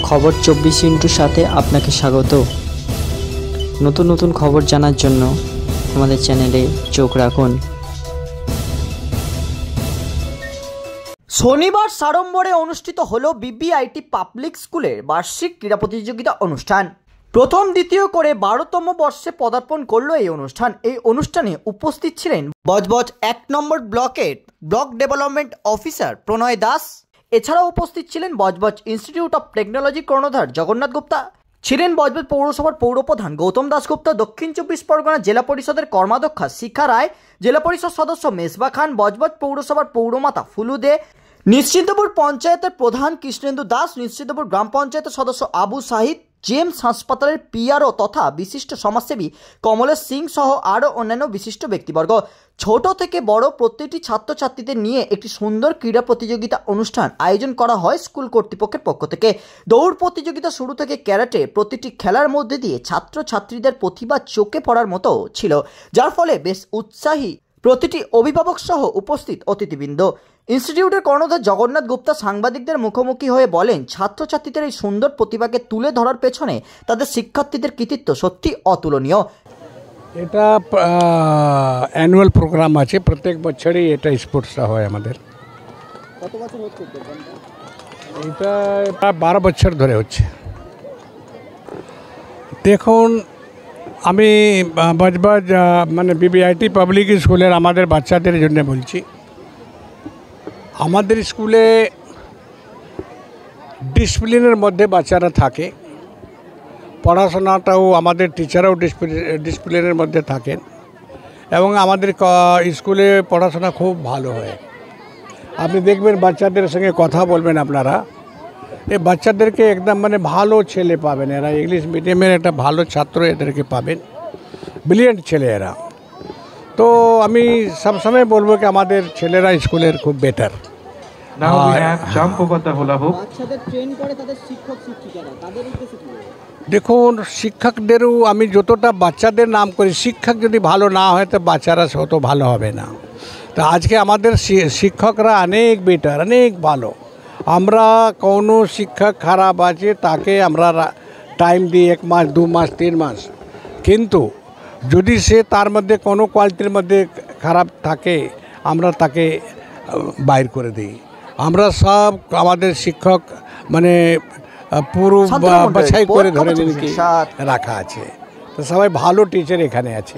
খবর 24 সাথে আপনাকে স্বাগত। নতুন নতুন খবর জানার জন্য আমাদের চ্যানেলে চোখ রাখুন। শনিবার সাড়ম্বরে অনুষ্ঠিত হলো বিবিআইটি পাবলিক স্কুলের বার্ষিক ক্রীড়া প্রতিযোগিতা অনুষ্ঠান। প্রথম দ্বিতীয় করে 12তম বর্ষে পদার্পণ করলো এই অনুষ্ঠান। এই অনুষ্ঠানে উপস্থিত ছিলেন বজবজ 1 নম্বর ব্লকের block development officer Pranay Das. এছাড়াও উপস্থিত ছিলেন বজবজ ইনস্টিটিউট অফ টেকনোলজি কর্ণধার জগন্নাথ গুপ্তা, ছিলেন বজবজ পৌরসভার পৌরপ্রধান গৌতম দাসগুপ্তা, দক্ষিণ 24 পরগনা জেলা পরিষদের কর্মাধ্যক্ষা শিখা রায়, জেলা পরিষদ সদস্য মেজবা খান, বজবজ পৌরসভার পৌরমাতা ফুলু দে, নিশ্চিন্তপুর পঞ্চায়েতের প্রধান কৃষ্ণেন্দু দাস, নিশ্চিন্তপুর গ্রাম পঞ্চায়েতের সদস্য আবু সাহিদ, জেমস হাসপাতালের পিআরও তথা বিশিষ্ট সমাজসেবী কমলেশ সিং সহ আরও অন্যান্য বিশিষ্ট ব্যক্তিবর্গ। ছোট থেকে বড় প্রত্যেকটি ছাত্রছাত্রীদের নিয়ে একটি সুন্দর ক্রীড়া প্রতিযোগিতা অনুষ্ঠান আয়োজন করা হয় স্কুল কর্তৃপক্ষের পক্ষ থেকে। দৌড় প্রতিযোগিতা শুরু থেকে ক্যারাটে প্রতিটি খেলার মধ্যে দিয়ে ছাত্রছাত্রীদের প্রতিভা চোখে পড়ার মতো ছিল, যার ফলে বেশ উৎসাহী প্রতিটি অভিভাবক সহ উপস্থিত অতিথিবৃন্দ। ইনস্টিটিউটের কর্ণধার জগন্নাথ গুপ্তা সাংবাদিকদের মুখোমুখি হয়ে বলেন, ছাত্রছাত্রীদের এই সুন্দর প্রতিভাকে তুলে ধরার পেছনে তাদের শিক্ষার্থীদের কৃতিত্ব সত্যি অতুলনীয়। এটা অ্যানুয়াল প্রোগ্রাম আছে, প্রত্যেক বছরই এটা স্পোর্টসটা হয় আমাদের। কত বছর হচ্ছে এটা প্রায় 12 বছর ধরে হচ্ছে। দেখুন, আমি বজবজ মানে বিবিআইটি পাবলিক স্কুলের আমাদের বাচ্চাদের জন্য বলছি। আমাদের স্কুলে ডিসিপ্লিনের মধ্যে বাচ্চারা থাকে, পড়াশোনাটাও আমাদের টিচাররাও ডিসিপ্লিনের মধ্যে থাকেন এবং আমাদের স্কুলে পড়াশোনা খুব ভালো হয়। আপনি দেখবেন বাচ্চাদের সঙ্গে কথা বলবেন আপনারা, এই বাচ্চাদেরকে একদম মানে ভালো ছেলে পাবেন, এরা ইংলিশ মিডিয়ামের একটা ভালো ছাত্র এদেরকে পাবেন, ব্রিলিয়েন্ট ছেলে এরা। তো আমি সবসময় বলবো কি আমাদের ছেলেরা স্কুলের খুব বেটার। দেখুন, শিক্ষকদেরও আমি যতটা বাচ্চাদের নাম করি, শিক্ষক যদি ভালো না হয় তো বাচ্চারা তত ভালো হবে না। তো আজকে আমাদের শিক্ষকরা অনেক বেটার, অনেক ভালো। আমরা কোনো শিক্ষক খারাপ আছে তাকে আমরা টাইম দিই 1 মাস 2 মাস 3 মাস, কিন্তু যদি সে তার মধ্যে কোনো কোয়ালিটির মধ্যে খারাপ থাকে আমরা তাকে বাইর করে দিই। আমরা সব আমাদের শিক্ষক মানে পুরো বাছাই করে ধরে নিয়ে রাখা আছে, তো সবাই ভালো টিচার এখানে আছে।